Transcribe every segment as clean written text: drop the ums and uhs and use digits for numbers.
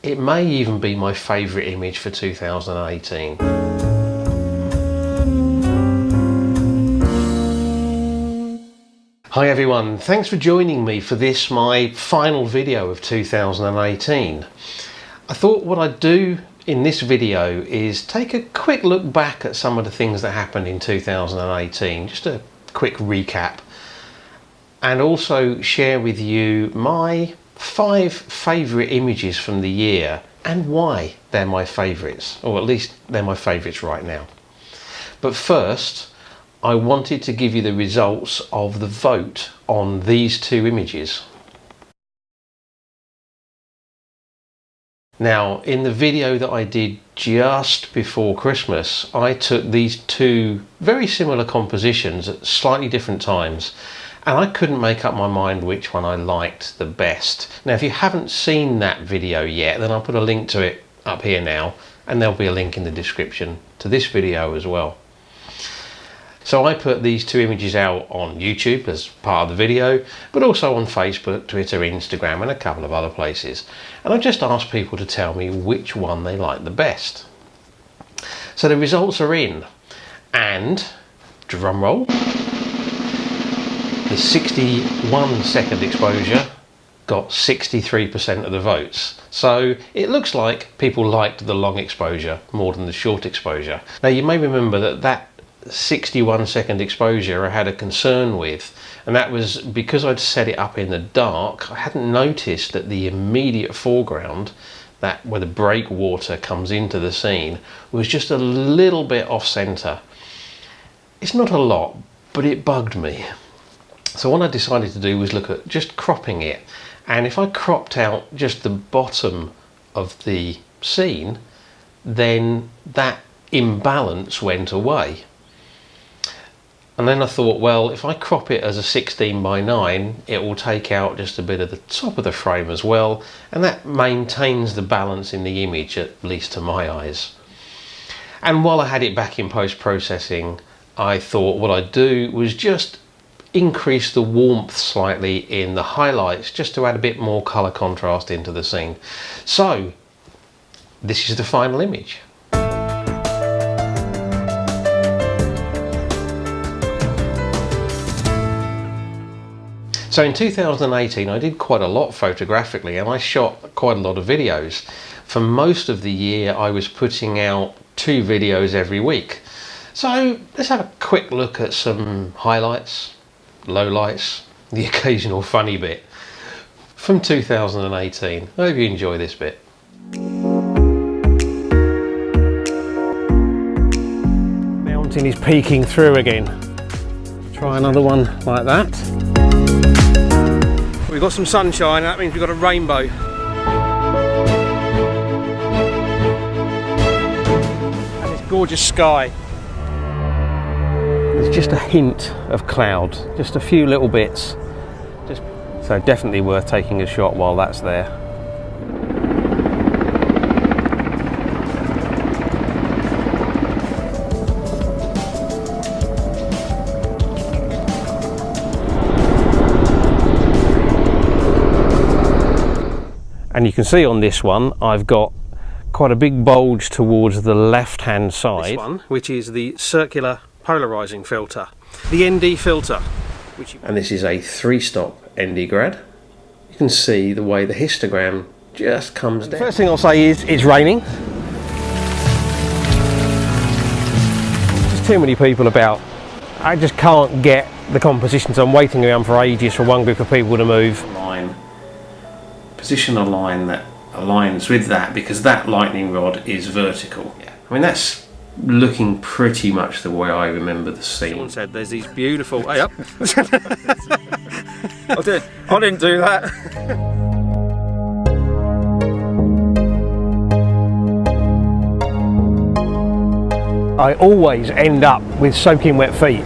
it may even be my favourite image for 2018. Hi everyone, thanks for joining me for this, my final video of 2018. I thought what I'd do in this video is take a quick look back at some of the things that happened in 2018, just a quick recap, and also share with you my 5 favourite images from the year and why they're my favourites, or at least they're my favourites right now. But first, I wanted to give you the results of the vote on these 2 images. Now, in the video that I did just before Christmas, I took these 2 very similar compositions at slightly different times, and I couldn't make up my mind which one I liked the best. Now, if you haven't seen that video yet, then I'll put a link to it up here now, and there'll be a link in the description to this video as well. So I put these 2 images out on YouTube as part of the video, but also on Facebook, Twitter, Instagram, and a couple of other places. And I just asked people to tell me which one they liked the best. So the results are in, and drum roll, the 61-second exposure got 63% of the votes. So it looks like people liked the long exposure more than the short exposure. Now you may remember that 61-second exposure I had a concern with, and that was because I'd set it up in the dark. I hadn't noticed that the immediate foreground, that where the breakwater comes into the scene, was just a little bit off center. It's not a lot, but it bugged me. So what I decided to do was look at just cropping it, and if I cropped out just the bottom of the scene, then that imbalance went away. And then I thought, well, if I crop it as a 16:9, it will take out just a bit of the top of the frame as well, and that maintains the balance in the image, at least to my eyes. And while I had it back in post-processing, I thought what I'd do was just increase the warmth slightly in the highlights, just to add a bit more colour contrast into the scene. So this is the final image. So in 2018 I did quite a lot photographically, and I shot quite a lot of videos. For most of the year I was putting out 2 videos every week. So let's have a quick look at some highlights, lowlights, the occasional funny bit from 2018. I hope you enjoy this bit. Mountain is peeking through again. Try another one like that. We've got some sunshine, that means we've got a rainbow. And this gorgeous sky. There's just a hint of cloud, just a few little bits. So definitely worth taking a shot while that's there. And you can see on this one, I've got quite a big bulge towards the left-hand side. This one, which is the circular polarizing filter, the ND filter. And this is a 3-stop ND grad. You can see the way the histogram just comes down. The first thing I'll say is it's raining. There's too many people about. I just can't get the compositions. I'm waiting around for ages for one group of people to move. Position a line that aligns with that, because that lightning rod is vertical. Yeah. I mean, that's looking pretty much the way I remember the scene. Someone said there's these beautiful... Hey up! I didn't do that. I always end up with soaking wet feet.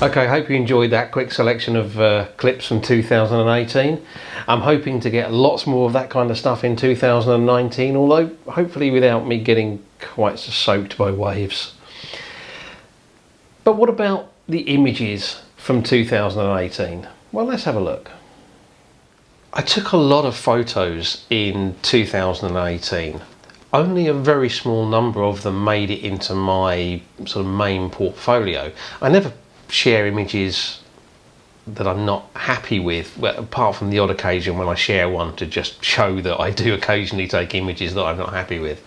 Okay, I hope you enjoyed that quick selection of clips from 2018. I'm hoping to get lots more of that kind of stuff in 2019, although hopefully without me getting quite so soaked by waves. But what about the images from 2018? Well, let's have a look. I took a lot of photos in 2018. Only a very small number of them made it into my sort of main portfolio. I never share images that I'm not happy with, well, apart from the odd occasion when I share one to just show that I do occasionally take images that I'm not happy with.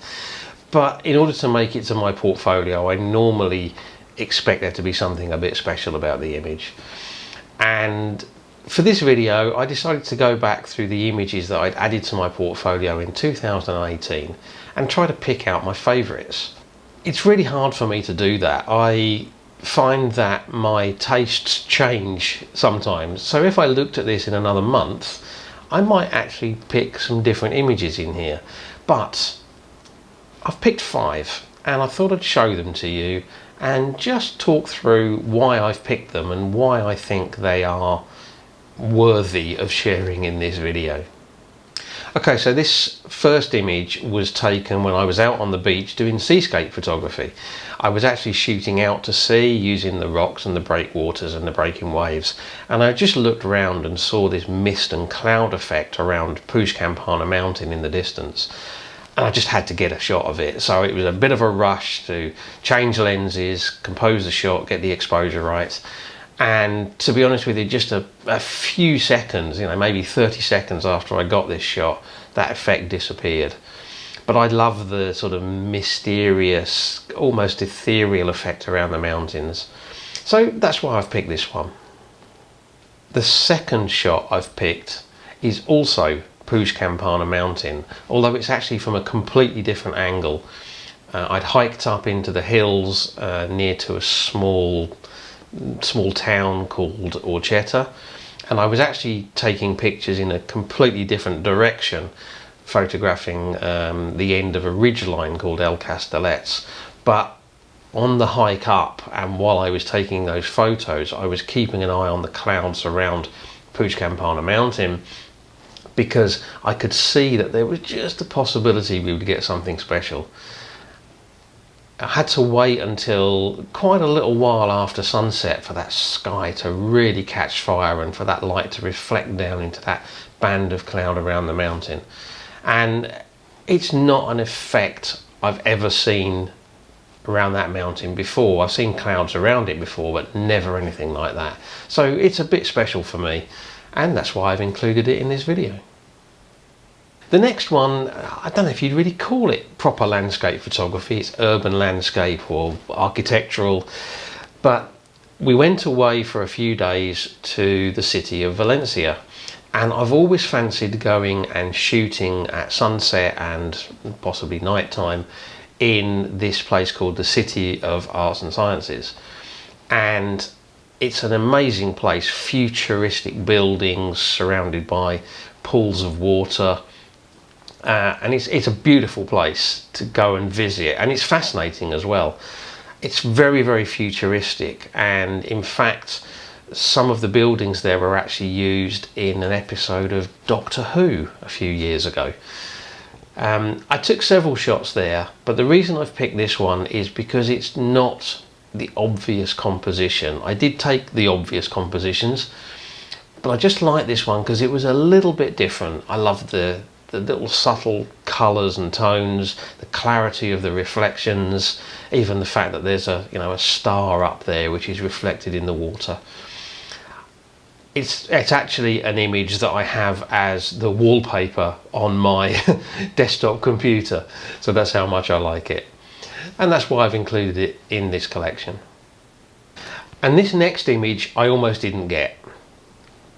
But in order to make it to my portfolio, I normally expect there to be something a bit special about the image. And for this video, I decided to go back through the images that I'd added to my portfolio in 2018 and try to pick out my favourites. It's really hard for me to do that. I find that my tastes change sometimes. So if I looked at this in another month, I might actually pick some different images in here. But I've picked 5 and I thought I'd show them to you and just talk through why I've picked them and why I think they are worthy of sharing in this video. Okay, so this first image was taken when I was out on the beach doing seascape photography. I was actually shooting out to sea using the rocks and the breakwaters and the breaking waves, and I just looked around and saw this mist and cloud effect around Puig Campana mountain in the distance, and I just had to get a shot of it. So it was a bit of a rush to change lenses, compose the shot, get the exposure right. And to be honest with you, just a few seconds, maybe 30 seconds after I got this shot, that effect disappeared. But I love the sort of mysterious, almost ethereal effect around the mountains. So that's why I've picked this one. The second shot I've picked is also Puig Campana mountain, although it's actually from a completely different angle. I'd hiked up into the hills near to a small town called Orchetta, and I was actually taking pictures in a completely different direction, photographing the end of a ridgeline called El Castellets. But on the hike up and while I was taking those photos, I was keeping an eye on the clouds around Puig Campana mountain, because I could see that there was just a possibility we would get something special. I had to wait until quite a little while after sunset for that sky to really catch fire and for that light to reflect down into that band of cloud around the mountain. And it's not an effect I've ever seen around that mountain before. I've seen clouds around it before, but never anything like that. So it's a bit special for me, and that's why I've included it in this video. The next one, I don't know if you'd really call it proper landscape photography. It's urban landscape or architectural. But we went away for a few days to the city of Valencia. And I've always fancied going and shooting at sunset and possibly nighttime in this place called the City of Arts and Sciences. And it's an amazing place, futuristic buildings surrounded by pools of water. And it's a beautiful place to go and visit, and it's fascinating as well. It's very, very futuristic, and in fact some of the buildings there were actually used in an episode of Doctor Who a few years ago. I took several shots there, but the reason I've picked this one is because it's not the obvious composition. I did take the obvious compositions, but I just like this one because it was a little bit different. I love the little subtle colours and tones, the clarity of the reflections, even the fact that there's a star up there which is reflected in the water. It's actually an image that I have as the wallpaper on my desktop computer, so that's how much I like it, and that's why I've included it in this collection. And this next image I almost didn't get.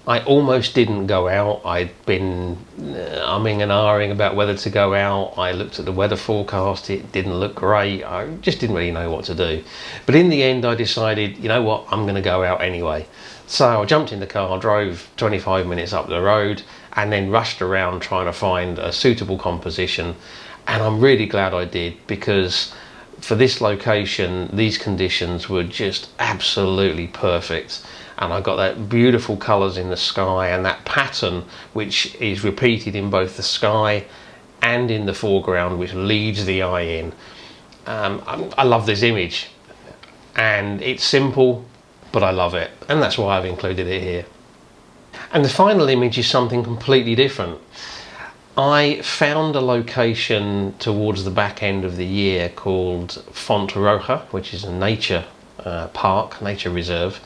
I almost didn't go out. I'd been umming and ahhing about whether to go out. I looked at the weather forecast, it didn't look great. I just didn't really know what to do. But in the end I decided, you know what, I'm going to go out anyway. So I jumped in the car, drove 25 minutes up the road, and then rushed around trying to find a suitable composition. And I'm really glad I did, because for this location, these conditions were just absolutely perfect. And I got that beautiful colours in the sky and that pattern which is repeated in both the sky and in the foreground, which leads the eye in. I love this image, and it's simple, but I love it, and that's why I've included it here. And the final image is something completely different. I found a location towards the back end of the year called Font Roja, which is a nature park, nature reserve,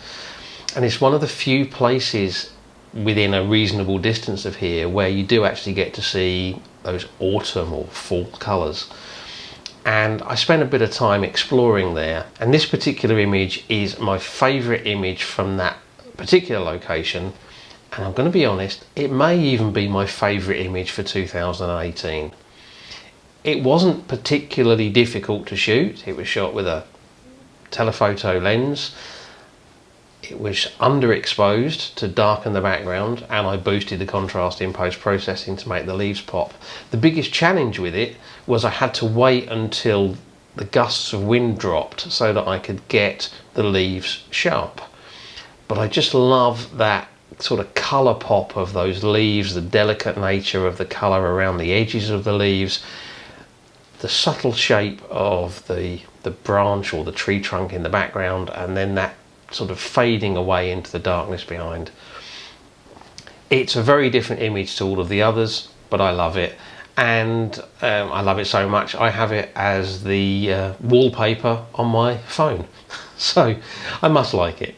and it's one of the few places within a reasonable distance of here where you do actually get to see those autumn or fall colours. And I spent a bit of time exploring there, and this particular image is my favourite image from that particular location. And I'm going to be honest, it may even be my favourite image for 2018. It wasn't particularly difficult to shoot. It was shot with a telephoto lens. It was underexposed to darken the background, and I boosted the contrast in post-processing to make the leaves pop. The biggest challenge with it was I had to wait until the gusts of wind dropped so that I could get the leaves sharp. But I just love that sort of colour pop of those leaves, the delicate nature of the colour around the edges of the leaves, the subtle shape of the branch or the tree trunk in the background, and then that sort of fading away into the darkness behind. It's a very different image to all of the others, but I love it, and I love it so much I have it as the wallpaper on my phone. So I must like it.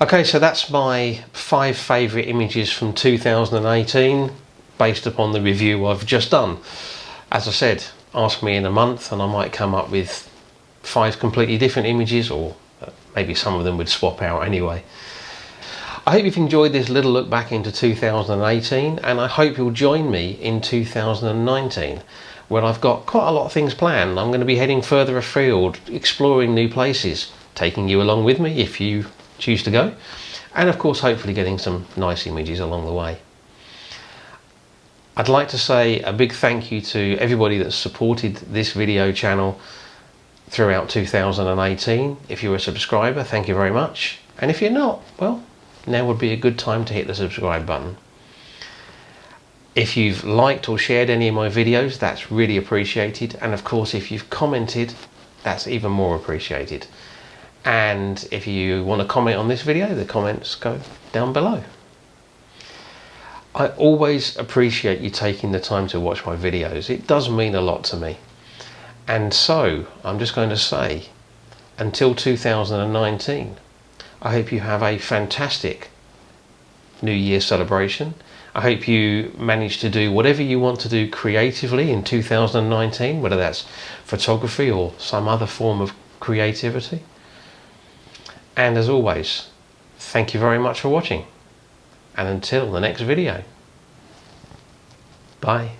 Okay, so that's my 5 favourite images from 2018 based upon the review I've just done. As I said, ask me in a month and I might come up with 5 completely different images, or maybe some of them would swap out anyway. I hope you've enjoyed this little look back into 2018, and I hope you'll join me in 2019, where I've got quite a lot of things planned. I'm going to be heading further afield, exploring new places, taking you along with me if you choose to go, and of course hopefully getting some nice images along the way. I'd like to say a big thank you to everybody that's supported this video channel throughout 2018. If you're a subscriber, thank you very much, and if you're not, well, now would be a good time to hit the subscribe button. If you've liked or shared any of my videos, that's really appreciated, and of course if you've commented, that's even more appreciated. And if you want to comment on this video, the comments go down below. I always appreciate you taking the time to watch my videos. It does mean a lot to me. And so I'm just going to say, until 2019, I hope you have a fantastic New Year celebration. I hope you manage to do whatever you want to do creatively in 2019, whether that's photography or some other form of creativity. And as always, thank you very much for watching, and until the next video, bye.